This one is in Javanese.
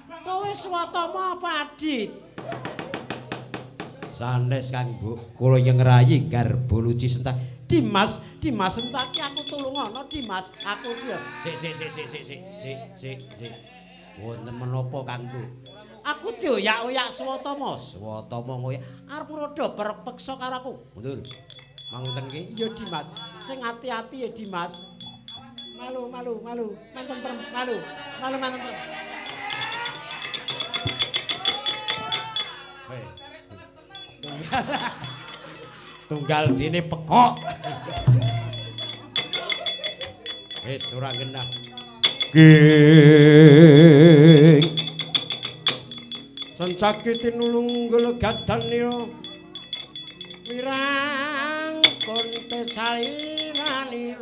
Kowe swatama apa Adit? Sanes Kang Bu, kula ngrayi garba luci sentak. Dimas sencaki aku tulungono Dimas. Aku dia. Sik. Wonten menapa Kang Bu? Aku dioyak-oyak swatama. Swatama ngoyak arep rada perpeksa karo aku. Mundur. Mangunten ki. Iya Dimas. Sing ati-ati ya Dimas. Malu. Menten trem, malu menten trem. Tunggal dene pekok. Wis ora genah. King Sancaki tinulunggul gadanira wirang konte saliranira.